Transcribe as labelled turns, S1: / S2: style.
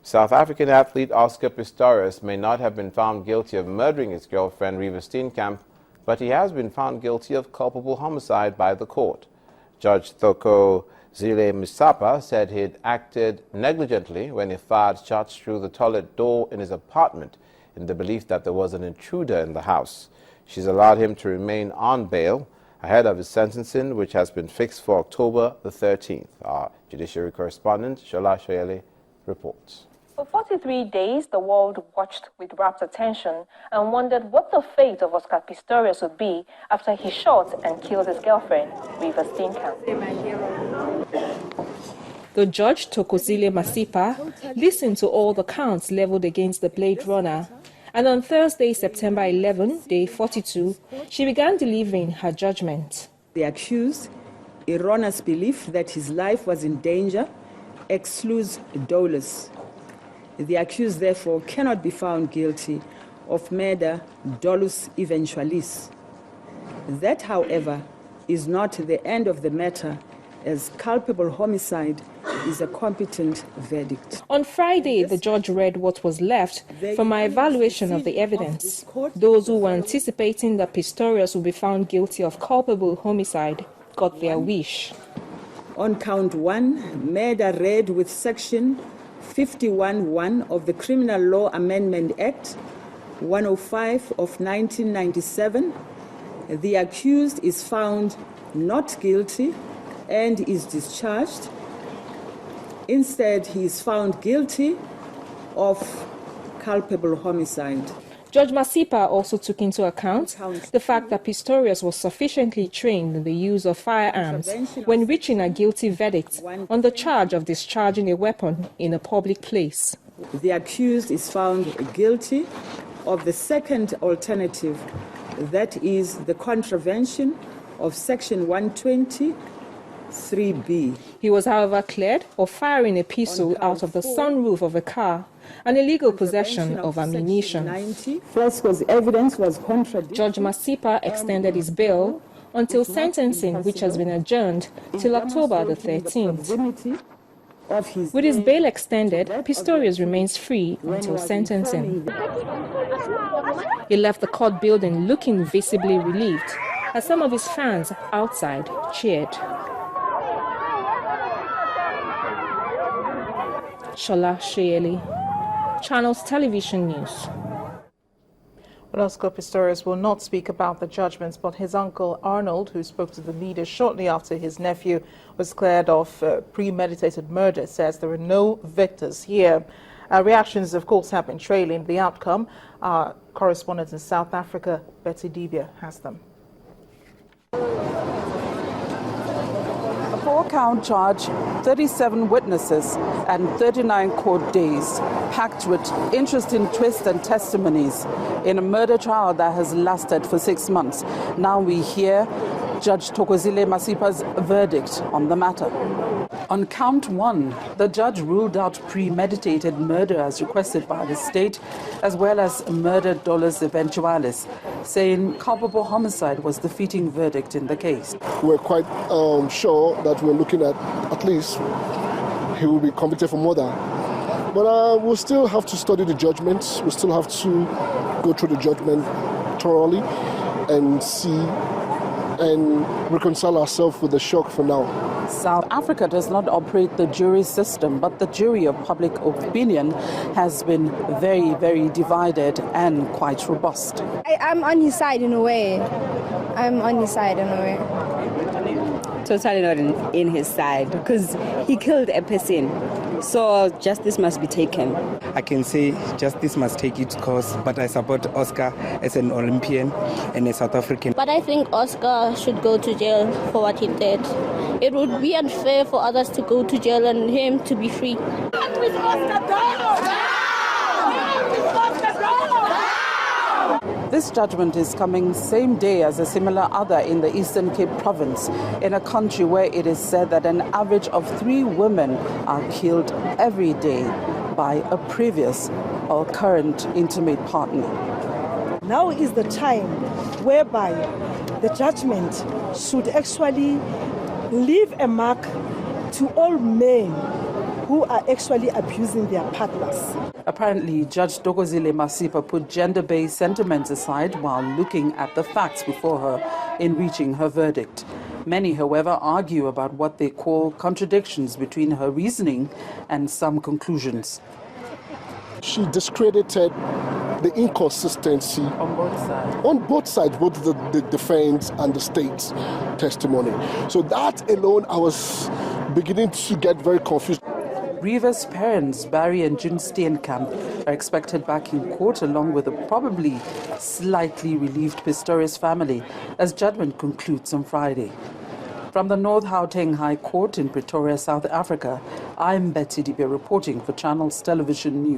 S1: South African athlete Oscar Pistorius may not have been found guilty of murdering his girlfriend Reeva Steenkamp, but he has been found guilty of culpable homicide by the court. Judge Thokozile Masipa said he'd acted negligently when he fired shots through the toilet door in his apartment in the belief that there was an intruder in the house. She's allowed him to remain on bail ahead of his sentencing, which has been fixed for October the 13th. Our judiciary correspondent, Shola Shoyele, reports.
S2: For 43 days, the world watched with rapt attention and wondered what the fate of Oscar Pistorius would be after he shot and killed his girlfriend, Reeva Steenkamp.
S3: The judge, Thokozile Masipa, listened to all the counts leveled against the Blade Runner. And on Thursday, September 11, day 42, she began delivering her judgment.
S4: The accused, erroneous belief that his life was in danger, excludes dolus. The accused, therefore, cannot be found guilty of murder dolus eventualis. That, however, is not the end of the matter, as culpable homicide is a competent verdict.
S3: On Friday, the judge read what was left from my evaluation of the evidence. Those who were anticipating that Pistorius would be found guilty of culpable homicide got their wish.
S4: On count 1, murder read with section 51(1) of the Criminal Law Amendment Act 105 of 1997, the accused is found not guilty and is discharged. Instead, he is found guilty of culpable homicide.
S3: Judge Masipa also took into account the fact that Pistorius was sufficiently trained in the use of firearms when reaching a guilty verdict on the charge of discharging a weapon in a public place.
S4: The accused is found guilty of the second alternative, that is the contravention of section 120 3B.
S3: He was, however, cleared of firing a pistol out of the sunroof of a car, an illegal possession of ammunition.
S4: Evidence was contradictory.
S3: Judge Masipa extended his bail until sentencing, which has been adjourned till October the 13th. With his bail extended, Pistorius remains free until sentencing. He left the court building looking visibly relieved as some of his fans outside cheered. Shola Shoyele, Channels Television News.
S5: Well, Oscar Pistorius will not speak about the judgments, but his uncle Arnold, who spoke to the media shortly after his nephew was cleared of premeditated murder, says there are no victors here. Reactions, of course, have been trailing the outcome. Our correspondent in South Africa, Betty Dibia, has them.
S6: A 4-count charge, 37 witnesses and 39 court days, packed with interesting twists and testimonies in a murder trial that has lasted for 6 months. Now we hear Judge Thokozile Masipa's verdict on the matter. On count 1, the judge ruled out premeditated murder as requested by the state, as well as murder dolus eventualis, saying culpable homicide was the fitting verdict in the case.
S7: We're quite sure that we're looking at least he will be convicted for murder. But we'll still have to study the judgments. We still have to go through the judgment thoroughly and see and reconcile ourselves with the shock for now.
S6: South Africa does not operate the jury system, but the jury of public opinion has been very, very divided and quite robust.
S8: I'm on his side in a way.
S9: Totally not in his side, because he killed a person. So justice must be taken.
S10: I can say justice must take its course, but I support Oscar as an Olympian and a South African.
S11: But I think Oscar should go to jail for what he did. It would be unfair for others to go to jail and him to be free.
S6: This judgment is coming same day as a similar other in the Eastern Cape province, in a country where it is said that an average of 3 women are killed every day by a previous or current intimate partner.
S12: Now is the time whereby the judgment should actually leave a mark to all men who are actually abusing their partners.
S6: Apparently, Judge Dokozile Masipa put gender-based sentiments aside while looking at the facts before her in reaching her verdict. Many, however, argue about what they call contradictions between her reasoning and some conclusions.
S7: She discredited the inconsistency
S6: on
S7: both sides, both the defense and the state's testimony. So that alone, I was beginning to get very confused.
S6: Reeva's parents, Barry and June Steenkamp, are expected back in court along with a probably slightly relieved Pistorious family as judgment concludes on Friday. From the North Gauteng High Court in Pretoria, South Africa, I'm Betty Dibe reporting for Channels Television News.